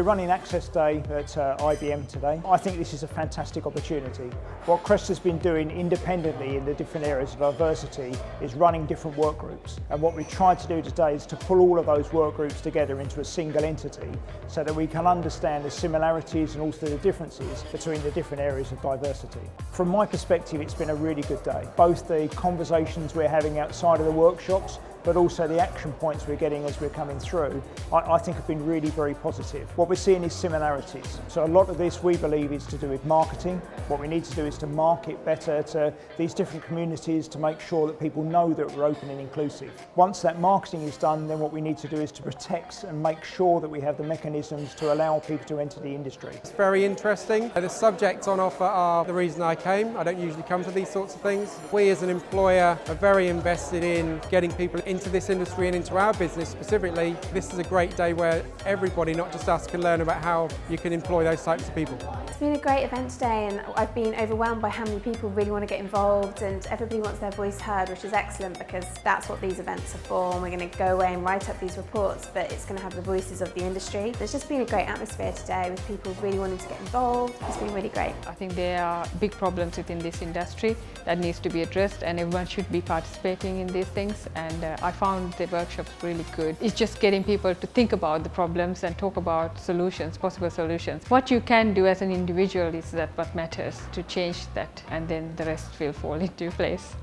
running Access Day at IBM today. I think this is a fantastic opportunity. What CREST has been doing independently in the different areas of diversity is running different work groups. And what we've tried to do today is to pull all of those work groups together into a single entity so that we can understand the similarities and also the differences between the different areas of diversity. From my perspective, it's been a really good day. Both the conversations we're having outside of the workshops, but also the action points we're getting as we're coming through, I think have been really very positive. What we're seeing is similarities. So a lot of this we believe is to do with marketing. What we need to do is to market better to these different communities to make sure that people know that we're open and inclusive. Once that marketing is done, then what we need to do is to protect and make sure that we have the mechanisms to allow people to enter the industry. It's very interesting. The subjects on offer are the reason I came. I don't usually come to these sorts of things. We as an employer are very invested in getting people into this industry and into our business specifically. This is a great day where everybody, not just us, can learn about how you can employ those types of people. It's been a great event today, and I've been overwhelmed by how many people really want to get involved, and everybody wants their voice heard, which is excellent because that's what these events are for. And we're going to go away and write up these reports, but it's going to have the voices of the industry. There's just been a great atmosphere today with people really wanting to get involved. It's been really great. I think there are big problems within this industry that needs to be addressed, and everyone should be participating in these things. And I found the workshops really good. It's just getting people to think about the problems and talk about solutions, possible solutions. What you can do as an individual is that what matters to change that, and then the rest will fall into place.